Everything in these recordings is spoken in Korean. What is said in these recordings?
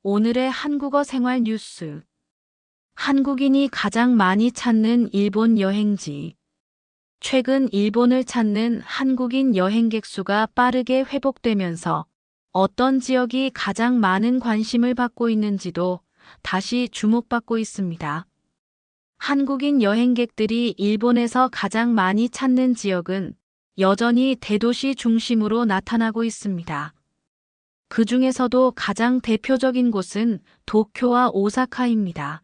오늘의 한국어 생활 뉴스. 한국인이 가장 많이 찾는 일본 여행지. 최근 일본을 찾는 한국인 여행객 수가 빠르게 회복되면서 어떤 지역이 가장 많은 관심을 받고 있는지도 다시 주목받고 있습니다. 한국인 여행객들이 일본에서 가장 많이 찾는 지역은 여전히 대도시 중심으로 나타나고 있습니다. 그 중에서도 가장 대표적인 곳은 도쿄와 오사카입니다.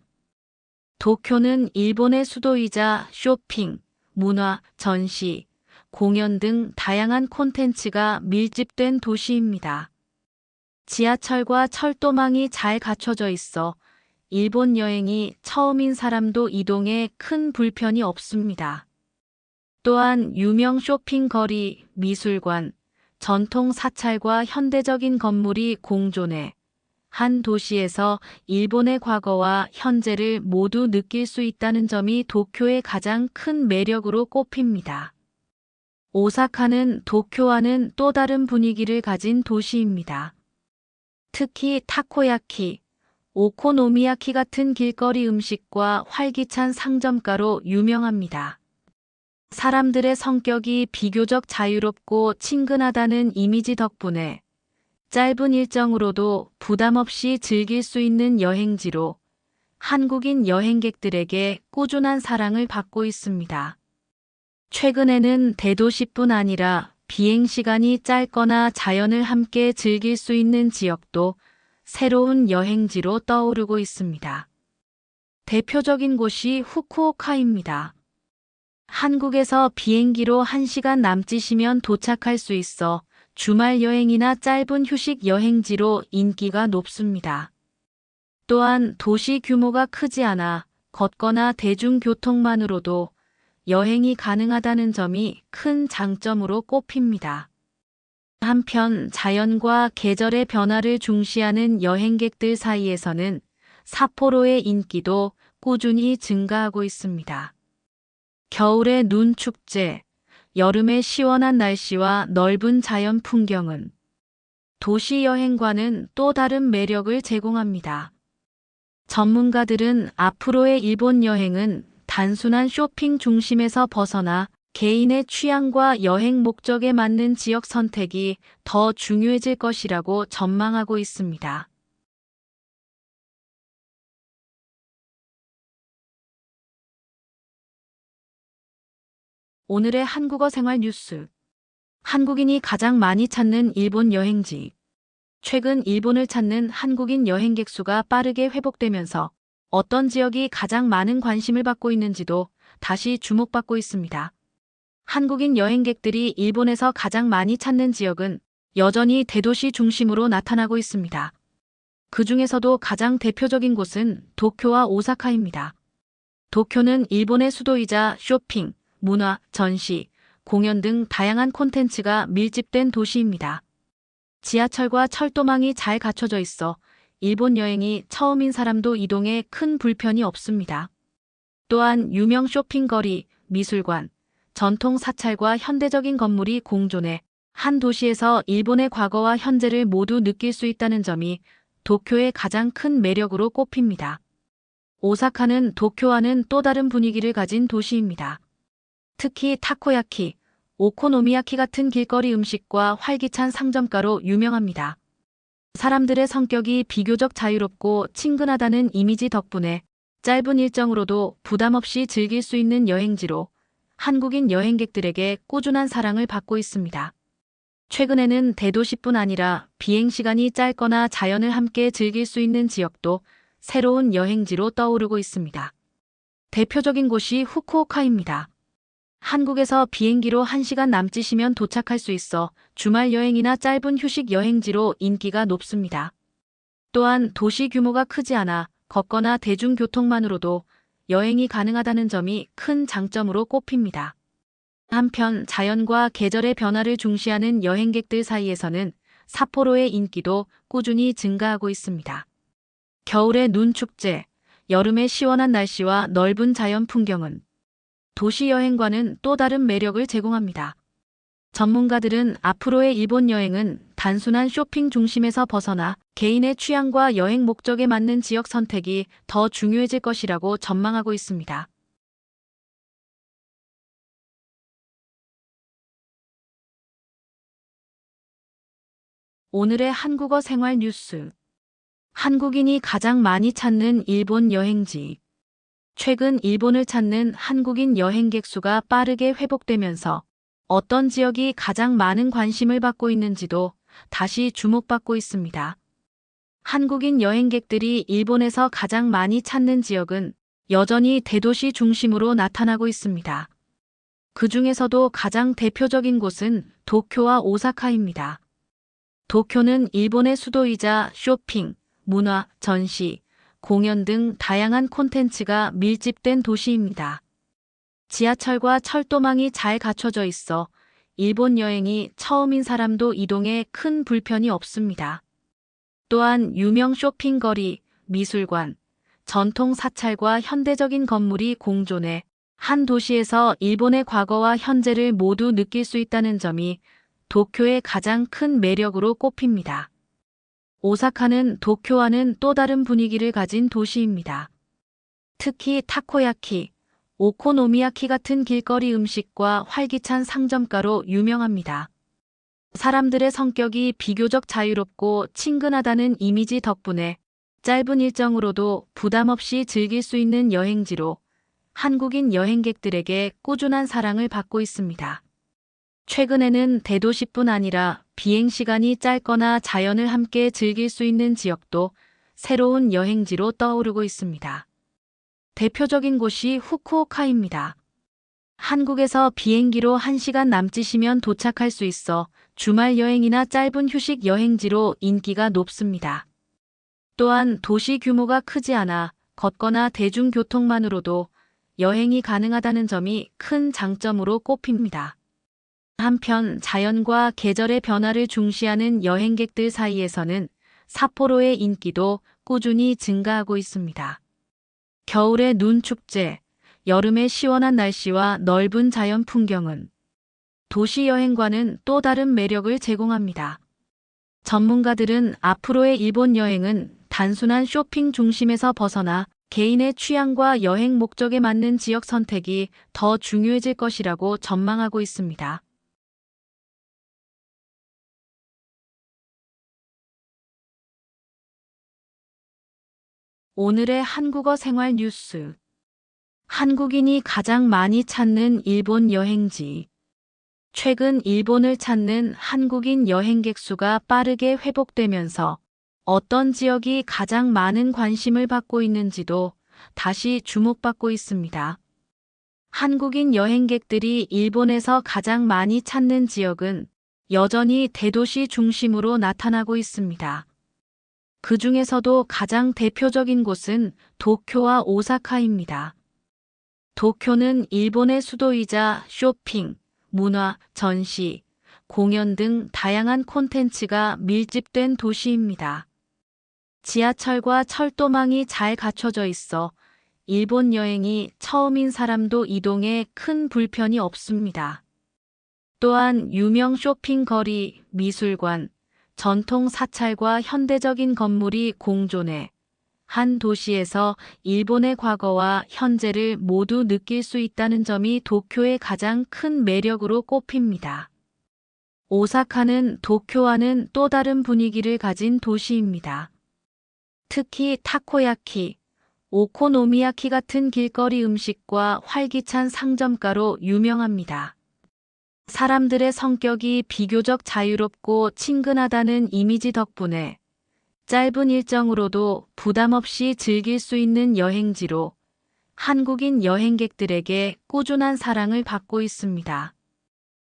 도쿄는 일본의 수도이자 쇼핑, 문화, 전시, 공연 등 다양한 콘텐츠가 밀집된 도시입니다. 지하철과 철도망이 잘 갖춰져 있어 일본 여행이 처음인 사람도 이동에 큰 불편이 없습니다. 또한 유명 쇼핑 거리, 미술관, 전통 사찰과 현대적인 건물이 공존해 한 도시에서 일본의 과거와 현재를 모두 느낄 수 있다는 점이 도쿄의 가장 큰 매력으로 꼽힙니다. 오사카는 도쿄와는 또 다른 분위기를 가진 도시입니다. 특히 타코야키, 오코노미야키 같은 길거리 음식과 활기찬 상점가로 유명합니다. 사람들의 성격이 비교적 자유롭고 친근하다는 이미지 덕분에 짧은 일정으로도 부담 없이 즐길 수 있는 여행지로 한국인 여행객들에게 꾸준한 사랑을 받고 있습니다. 최근에는 대도시뿐 아니라 비행 시간이 짧거나 자연을 함께 즐길 수 있는 지역도 새로운 여행지로 떠오르고 있습니다. 대표적인 곳이 후쿠오카입니다. 한국에서 비행기로 1시간 남짓이면 도착할 수 있어 주말 여행이나 짧은 휴식 여행지로 인기가 높습니다. 또한 도시 규모가 크지 않아 걷거나 대중교통만으로도 여행이 가능하다는 점이 큰 장점으로 꼽힙니다. 한편 자연과 계절의 변화를 중시하는 여행객들 사이에서는 삿포로의 인기도 꾸준히 증가하고 있습니다. 겨울의 눈 축제, 여름의 시원한 날씨와 넓은 자연 풍경은 도시 여행과는 또 다른 매력을 제공합니다. 전문가들은 앞으로의 일본 여행은 단순한 쇼핑 중심에서 벗어나 개인의 취향과 여행 목적에 맞는 지역 선택이 더 중요해질 것이라고 전망하고 있습니다. 오늘의 한국어 생활 뉴스. 한국인이 가장 많이 찾는 일본 여행지. 최근 일본을 찾는 한국인 여행객 수가 빠르게 회복되면서 어떤 지역이 가장 많은 관심을 받고 있는지도 다시 주목받고 있습니다. 한국인 여행객들이 일본에서 가장 많이 찾는 지역은 여전히 대도시 중심으로 나타나고 있습니다. 그 중에서도 가장 대표적인 곳은 도쿄와 오사카입니다. 도쿄는 일본의 수도이자 쇼핑, 문화, 전시, 공연 등 다양한 콘텐츠가 밀집된 도시입니다. 지하철과 철도망이 잘 갖춰져 있어 일본 여행이 처음인 사람도 이동에 큰 불편이 없습니다. 또한 유명 쇼핑거리, 미술관, 전통 사찰과 현대적인 건물이 공존해 한 도시에서 일본의 과거와 현재를 모두 느낄 수 있다는 점이 도쿄의 가장 큰 매력으로 꼽힙니다. 오사카는 도쿄와는 또 다른 분위기를 가진 도시입니다. 특히 타코야키, 오코노미야키 같은 길거리 음식과 활기찬 상점가로 유명합니다. 사람들의 성격이 비교적 자유롭고 친근하다는 이미지 덕분에 짧은 일정으로도 부담 없이 즐길 수 있는 여행지로 한국인 여행객들에게 꾸준한 사랑을 받고 있습니다. 최근에는 대도시뿐 아니라 비행 시간이 짧거나 자연을 함께 즐길 수 있는 지역도 새로운 여행지로 떠오르고 있습니다. 대표적인 곳이 후쿠오카입니다. 한국에서 비행기로 1시간 남짓이면 도착할 수 있어 주말 여행이나 짧은 휴식 여행지로 인기가 높습니다. 또한 도시 규모가 크지 않아 걷거나 대중교통만으로도 여행이 가능하다는 점이 큰 장점으로 꼽힙니다. 한편 자연과 계절의 변화를 중시하는 여행객들 사이에서는 삿포로의 인기도 꾸준히 증가하고 있습니다. 겨울의 눈 축제, 여름의 시원한 날씨와 넓은 자연 풍경은 도시 여행과는 또 다른 매력을 제공합니다. 전문가들은 앞으로의 일본 여행은 단순한 쇼핑 중심에서 벗어나 개인의 취향과 여행 목적에 맞는 지역 선택이 더 중요해질 것이라고 전망하고 있습니다. 오늘의 한국어 생활 뉴스. 한국인이 가장 많이 찾는 일본 여행지. 최근 일본을 찾는 한국인 여행객 수가 빠르게 회복되면서 어떤 지역이 가장 많은 관심을 받고 있는지도 다시 주목받고 있습니다. 한국인 여행객들이 일본에서 가장 많이 찾는 지역은 여전히 대도시 중심으로 나타나고 있습니다. 그 중에서도 가장 대표적인 곳은 도쿄와 오사카입니다. 도쿄는 일본의 수도이자 쇼핑, 문화, 전시, 공연 등 다양한 콘텐츠가 밀집된 도시입니다. 지하철과 철도망이 잘 갖춰져 있어 일본 여행이 처음인 사람도 이동에 큰 불편이 없습니다. 또한 유명 쇼핑거리, 미술관, 전통 사찰과 현대적인 건물이 공존해 한 도시에서 일본의 과거와 현재를 모두 느낄 수 있다는 점이 도쿄의 가장 큰 매력으로 꼽힙니다. 오사카는 도쿄와는 또 다른 분위기를 가진 도시입니다. 특히 타코야키, 오코노미야키 같은 길거리 음식과 활기찬 상점가로 유명합니다. 사람들의 성격이 비교적 자유롭고 친근하다는 이미지 덕분에 짧은 일정으로도 부담 없이 즐길 수 있는 여행지로 한국인 여행객들에게 꾸준한 사랑을 받고 있습니다. 최근에는 대도시뿐 아니라 비행시간이 짧거나 자연을 함께 즐길 수 있는 지역도 새로운 여행지로 떠오르고 있습니다. 대표적인 곳이 후쿠오카입니다. 한국에서 비행기로 1시간 남짓이면 도착할 수 있어 주말 여행이나 짧은 휴식 여행지로 인기가 높습니다. 또한 도시 규모가 크지 않아 걷거나 대중교통만으로도 여행이 가능하다는 점이 큰 장점으로 꼽힙니다. 한편 자연과 계절의 변화를 중시하는 여행객들 사이에서는 삿포로의 인기도 꾸준히 증가하고 있습니다. 겨울의 눈 축제, 여름의 시원한 날씨와 넓은 자연 풍경은 도시 여행과는 또 다른 매력을 제공합니다. 전문가들은 앞으로의 일본 여행은 단순한 쇼핑 중심에서 벗어나 개인의 취향과 여행 목적에 맞는 지역 선택이 더 중요해질 것이라고 전망하고 있습니다. 오늘의 한국어 생활 뉴스. 한국인이 가장 많이 찾는 일본 여행지. 최근 일본을 찾는 한국인 여행객 수가 빠르게 회복되면서 어떤 지역이 가장 많은 관심을 받고 있는지도 다시 주목받고 있습니다. 한국인 여행객들이 일본에서 가장 많이 찾는 지역은 여전히 대도시 중심으로 나타나고 있습니다. 그 중에서도 가장 대표적인 곳은 도쿄와 오사카입니다. 도쿄는 일본의 수도이자 쇼핑, 문화, 전시, 공연 등 다양한 콘텐츠가 밀집된 도시입니다. 지하철과 철도망이 잘 갖춰져 있어 일본 여행이 처음인 사람도 이동에 큰 불편이 없습니다. 또한 유명 쇼핑거리, 미술관, 전통 사찰과 현대적인 건물이 공존해 한 도시에서 일본의 과거와 현재를 모두 느낄 수 있다는 점이 도쿄의 가장 큰 매력으로 꼽힙니다. 오사카는 도쿄와는 또 다른 분위기를 가진 도시입니다. 특히 타코야키, 오코노미야키 같은 길거리 음식과 활기찬 상점가로 유명합니다. 사람들의 성격이 비교적 자유롭고 친근하다는 이미지 덕분에 짧은 일정으로도 부담 없이 즐길 수 있는 여행지로 한국인 여행객들에게 꾸준한 사랑을 받고 있습니다.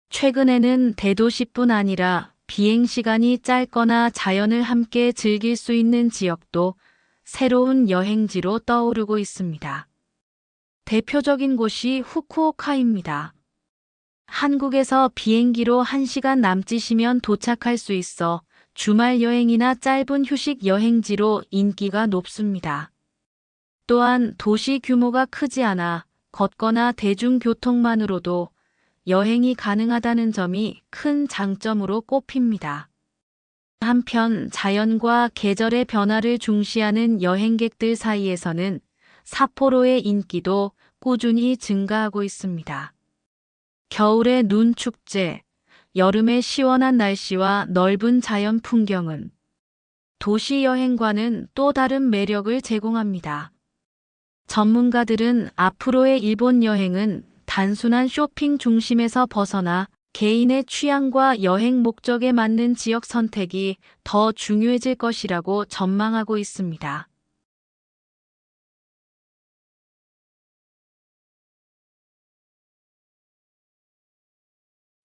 최근에는 대도시뿐 아니라 비행시간이 짧거나 자연을 함께 즐길 수 있는 지역도 새로운 여행지로 떠오르고 있습니다. 대표적인 곳이 후쿠오카입니다. 한국에서 비행기로 1시간 남짓이면 도착할 수 있어 주말 여행이나 짧은 휴식 여행지로 인기가 높습니다. 또한 도시 규모가 크지 않아 걷거나 대중교통만으로도 여행이 가능하다는 점이 큰 장점으로 꼽힙니다. 한편 자연과 계절의 변화를 중시하는 여행객들 사이에서는 삿포로의 인기도 꾸준히 증가하고 있습니다. 겨울의 눈 축제, 여름의 시원한 날씨와 넓은 자연 풍경은 도시 여행과는 또 다른 매력을 제공합니다. 전문가들은 앞으로의 일본 여행은 단순한 쇼핑 중심에서 벗어나 개인의 취향과 여행 목적에 맞는 지역 선택이 더 중요해질 것이라고 전망하고 있습니다.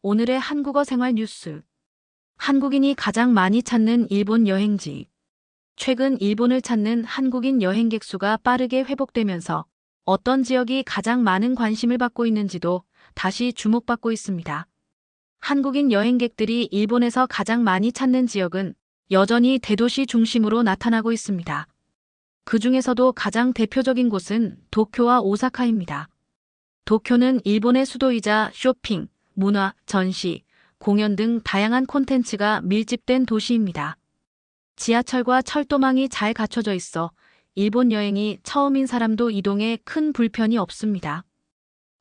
오늘의 한국어 생활 뉴스. 한국인이 가장 많이 찾는 일본 여행지. 최근 일본을 찾는 한국인 여행객 수가 빠르게 회복되면서 어떤 지역이 가장 많은 관심을 받고 있는지도 다시 주목받고 있습니다. 한국인 여행객들이 일본에서 가장 많이 찾는 지역은 여전히 대도시 중심으로 나타나고 있습니다. 그 중에서도 가장 대표적인 곳은 도쿄와 오사카입니다. 도쿄는 일본의 수도이자 쇼핑, 문화, 전시, 공연 등 다양한 콘텐츠가 밀집된 도시입니다. 지하철과 철도망이 잘 갖춰져 있어 일본 여행이 처음인 사람도 이동에 큰 불편이 없습니다.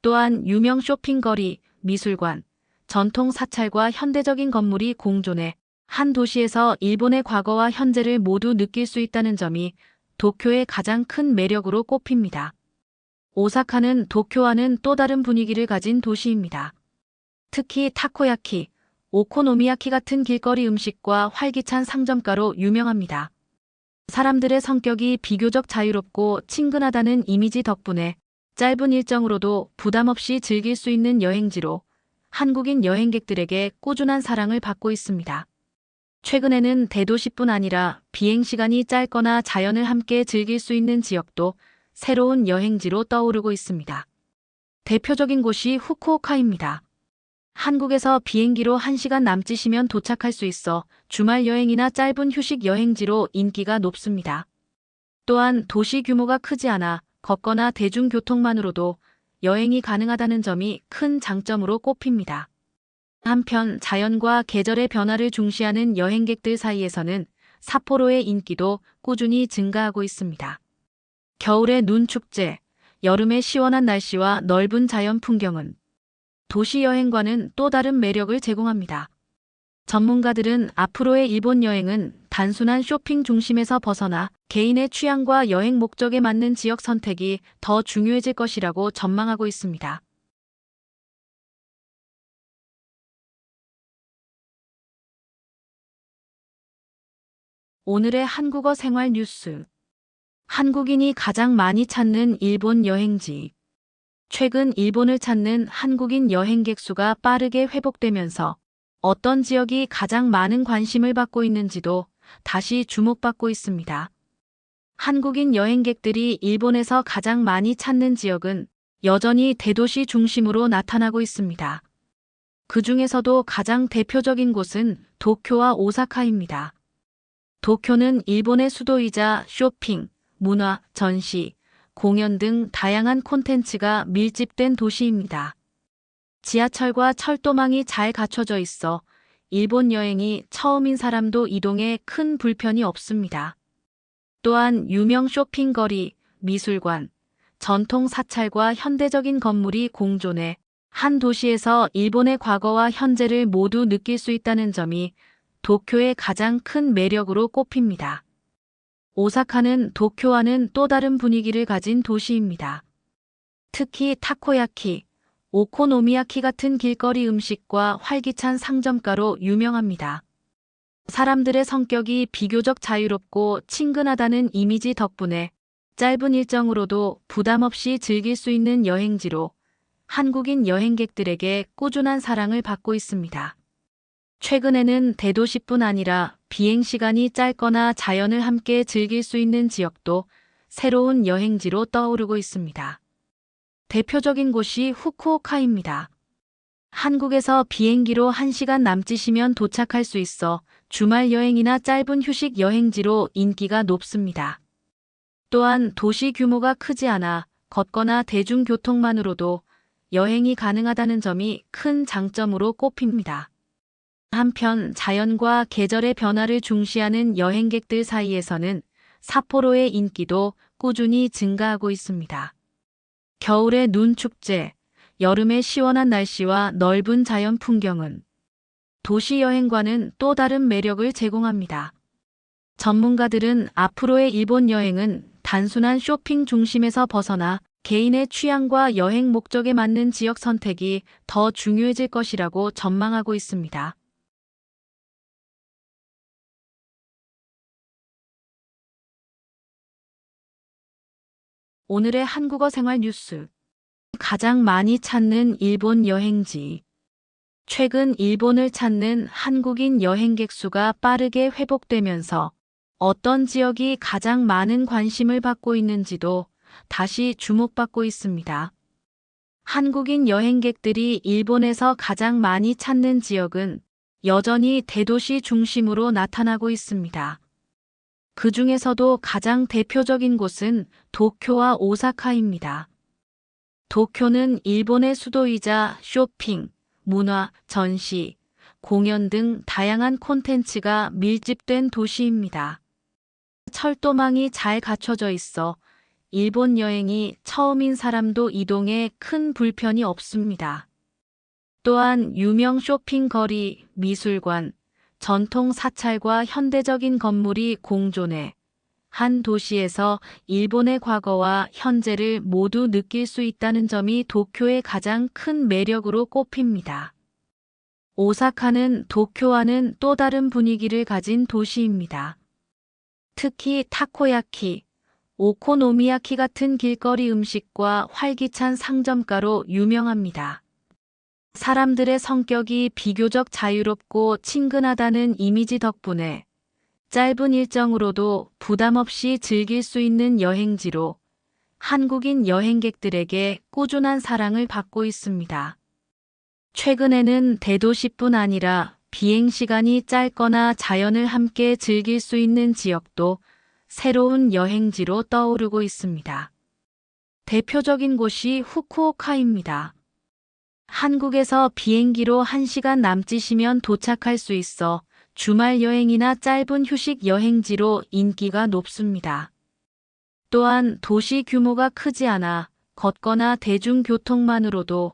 또한 유명 쇼핑거리, 미술관, 전통 사찰과 현대적인 건물이 공존해 한 도시에서 일본의 과거와 현재를 모두 느낄 수 있다는 점이 도쿄의 가장 큰 매력으로 꼽힙니다. 오사카는 도쿄와는 또 다른 분위기를 가진 도시입니다. 특히 타코야키, 오코노미야키 같은 길거리 음식과 활기찬 상점가로 유명합니다. 사람들의 성격이 비교적 자유롭고 친근하다는 이미지 덕분에 짧은 일정으로도 부담 없이 즐길 수 있는 여행지로 한국인 여행객들에게 꾸준한 사랑을 받고 있습니다. 최근에는 대도시뿐 아니라 비행시간이 짧거나 자연을 함께 즐길 수 있는 지역도 새로운 여행지로 떠오르고 있습니다. 대표적인 곳이 후쿠오카입니다. 한국에서 비행기로 1시간 남짓이면 도착할 수 있어 주말 여행이나 짧은 휴식 여행지로 인기가 높습니다. 또한 도시 규모가 크지 않아 걷거나 대중교통만으로도 여행이 가능하다는 점이 큰 장점으로 꼽힙니다. 한편 자연과 계절의 변화를 중시하는 여행객들 사이에서는 삿포로의 인기도 꾸준히 증가하고 있습니다. 겨울의 눈 축제, 여름의 시원한 날씨와 넓은 자연 풍경은 도시 여행과는 또 다른 매력을 제공합니다. 전문가들은 앞으로의 일본 여행은 단순한 쇼핑 중심에서 벗어나 개인의 취향과 여행 목적에 맞는 지역 선택이 더 중요해질 것이라고 전망하고 있습니다. 오늘의 한국어 생활 뉴스. 한국인이 가장 많이 찾는 일본 여행지. 최근 일본을 찾는 한국인 여행객 수가 빠르게 회복되면서 어떤 지역이 가장 많은 관심을 받고 있는지도 다시 주목받고 있습니다. 한국인 여행객들이 일본에서 가장 많이 찾는 지역은 여전히 대도시 중심으로 나타나고 있습니다. 그 중에서도 가장 대표적인 곳은 도쿄와 오사카입니다. 도쿄는 일본의 수도이자 쇼핑, 문화, 전시, 공연 등 다양한 콘텐츠가 밀집된 도시입니다. 지하철과 철도망이 잘 갖춰져 있어 일본 여행이 처음인 사람도 이동에 큰 불편이 없습니다. 또한 유명 쇼핑거리, 미술관, 전통 사찰과 현대적인 건물이 공존해 한 도시에서 일본의 과거와 현재를 모두 느낄 수 있다는 점이 도쿄의 가장 큰 매력으로 꼽힙니다. 오사카는 도쿄와는 또 다른 분위기를 가진 도시입니다. 특히 타코야키, 오코노미야키 같은 길거리 음식과 활기찬 상점가로 유명합니다. 사람들의 성격이 비교적 자유롭고 친근하다는 이미지 덕분에 짧은 일정으로도 부담 없이 즐길 수 있는 여행지로 한국인 여행객들에게 꾸준한 사랑을 받고 있습니다. 최근에는 대도시뿐 아니라 비행시간이 짧거나 자연을 함께 즐길 수 있는 지역도 새로운 여행지로 떠오르고 있습니다. 대표적인 곳이 후쿠오카입니다. 한국에서 비행기로 1시간 남짓이면 도착할 수 있어 주말 여행이나 짧은 휴식 여행지로 인기가 높습니다. 또한 도시 규모가 크지 않아 걷거나 대중교통만으로도 여행이 가능하다는 점이 큰 장점으로 꼽힙니다. 한편 자연과 계절의 변화를 중시하는 여행객들 사이에서는 삿포로의 인기도 꾸준히 증가하고 있습니다. 겨울의 눈 축제, 여름의 시원한 날씨와 넓은 자연 풍경은 도시 여행과는 또 다른 매력을 제공합니다. 전문가들은 앞으로의 일본 여행은 단순한 쇼핑 중심에서 벗어나 개인의 취향과 여행 목적에 맞는 지역 선택이 더 중요해질 것이라고 전망하고 있습니다. 오늘의 한국어 생활 뉴스. 가장 많이 찾는 일본 여행지. 최근 일본을 찾는 한국인 여행객 수가 빠르게 회복되면서 어떤 지역이 가장 많은 관심을 받고 있는지도 다시 주목받고 있습니다. 한국인 여행객들이 일본에서 가장 많이 찾는 지역은 여전히 대도시 중심으로 나타나고 있습니다. 그 중에서도 가장 대표적인 곳은 도쿄와 오사카입니다. 도쿄는 일본의 수도이자 쇼핑, 문화, 전시, 공연 등 다양한 콘텐츠가 밀집된 도시입니다. 철도망이 잘 갖춰져 있어 일본 여행이 처음인 사람도 이동에 큰 불편이 없습니다. 또한 유명 쇼핑 거리, 미술관, 전통 사찰과 현대적인 건물이 공존해 한 도시에서 일본의 과거와 현재를 모두 느낄 수 있다는 점이 도쿄의 가장 큰 매력으로 꼽힙니다. 오사카는 도쿄와는 또 다른 분위기를 가진 도시입니다. 특히 타코야키, 오코노미야키 같은 길거리 음식과 활기찬 상점가로 유명합니다. 사람들의 성격이 비교적 자유롭고 친근하다는 이미지 덕분에 짧은 일정으로도 부담 없이 즐길 수 있는 여행지로 한국인 여행객들에게 꾸준한 사랑을 받고 있습니다. 최근에는 대도시뿐 아니라 비행 시간이 짧거나 자연을 함께 즐길 수 있는 지역도 새로운 여행지로 떠오르고 있습니다. 대표적인 곳이 후쿠오카입니다. 한국에서 비행기로 1시간 남짓이면 도착할 수 있어 주말 여행이나 짧은 휴식 여행지로 인기가 높습니다. 또한 도시 규모가 크지 않아 걷거나 대중교통만으로도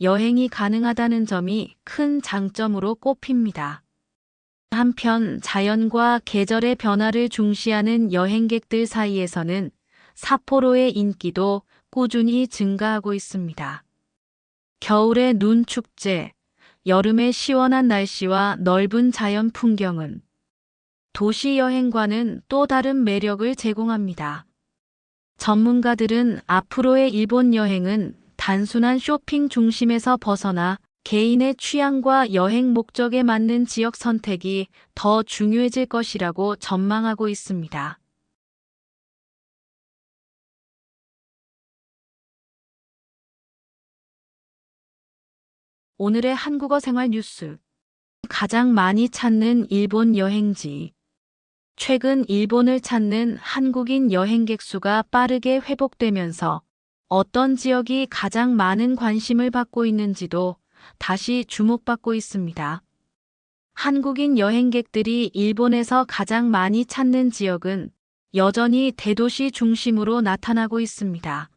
여행이 가능하다는 점이 큰 장점으로 꼽힙니다. 한편 자연과 계절의 변화를 중시하는 여행객들 사이에서는 삿포로의 인기도 꾸준히 증가하고 있습니다. 겨울의 눈 축제, 여름의 시원한 날씨와 넓은 자연 풍경은 도시 여행과는 또 다른 매력을 제공합니다. 전문가들은 앞으로의 일본 여행은 단순한 쇼핑 중심에서 벗어나 개인의 취향과 여행 목적에 맞는 지역 선택이 더 중요해질 것이라고 전망하고 있습니다. 오늘의 한국어 생활 뉴스. 가장 많이 찾는 일본 여행지. 최근 일본을 찾는 한국인 여행객 수가 빠르게 회복되면서 어떤 지역이 가장 많은 관심을 받고 있는지도 다시 주목받고 있습니다. 한국인 여행객들이 일본에서 가장 많이 찾는 지역은 여전히 대도시 중심으로 나타나고 있습니다.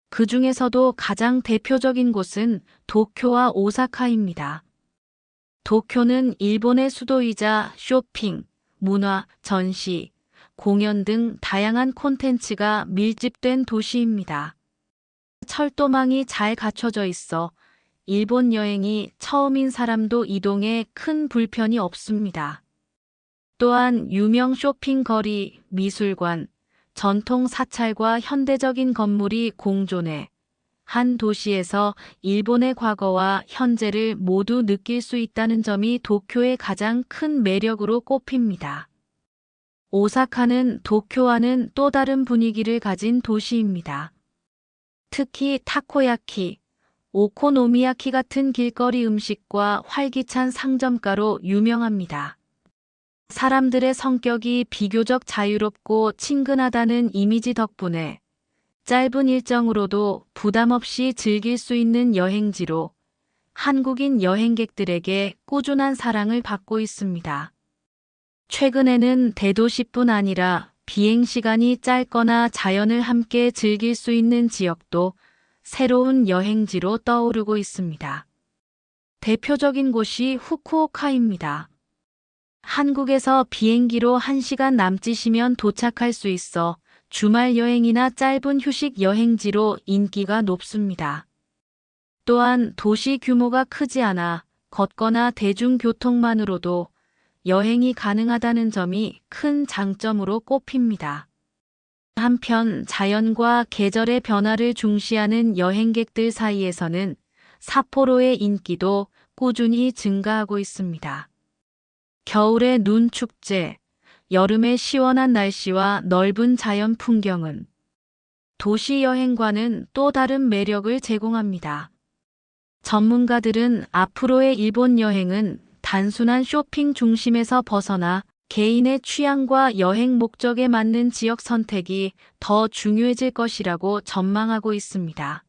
그 중에서도 가장 대표적인 곳은 도쿄와 오사카입니다. 도쿄는 일본의 수도이자 쇼핑, 문화, 전시, 공연 등 다양한 콘텐츠가 밀집된 도시입니다. 철도망이 잘 갖춰져 있어 일본 여행이 처음인 사람도 이동에 큰 불편이 없습니다. 또한 유명 쇼핑 거리, 미술관, 전통 사찰과 현대적인 건물이 공존해 한 도시에서 일본의 과거와 현재를 모두 느낄 수 있다는 점이 도쿄의 가장 큰 매력으로 꼽힙니다. 오사카는 도쿄와는 또 다른 분위기를 가진 도시입니다. 특히 타코야키, 오코노미야키 같은 길거리 음식과 활기찬 상점가로 유명합니다. 사람들의 성격이 비교적 자유롭고 친근하다는 이미지 덕분에 짧은 일정으로도 부담 없이 즐길 수 있는 여행지로 한국인 여행객들에게 꾸준한 사랑을 받고 있습니다. 최근에는 대도시뿐 아니라 비행 시간이 짧거나 자연을 함께 즐길 수 있는 지역도 새로운 여행지로 떠오르고 있습니다. 대표적인 곳이 후쿠오카입니다. 한국에서 비행기로 1시간 남짓이면 도착할 수 있어 주말 여행이나 짧은 휴식 여행지로 인기가 높습니다. 또한 도시 규모가 크지 않아 걷거나 대중교통만으로도 여행이 가능하다는 점이 큰 장점으로 꼽힙니다. 한편 자연과 계절의 변화를 중시하는 여행객들 사이에서는 삿포로의 인기도 꾸준히 증가하고 있습니다. 겨울의 눈 축제, 여름의 시원한 날씨와 넓은 자연 풍경은 도시 여행과는 또 다른 매력을 제공합니다. 전문가들은 앞으로의 일본 여행은 단순한 쇼핑 중심에서 벗어나 개인의 취향과 여행 목적에 맞는 지역 선택이 더 중요해질 것이라고 전망하고 있습니다.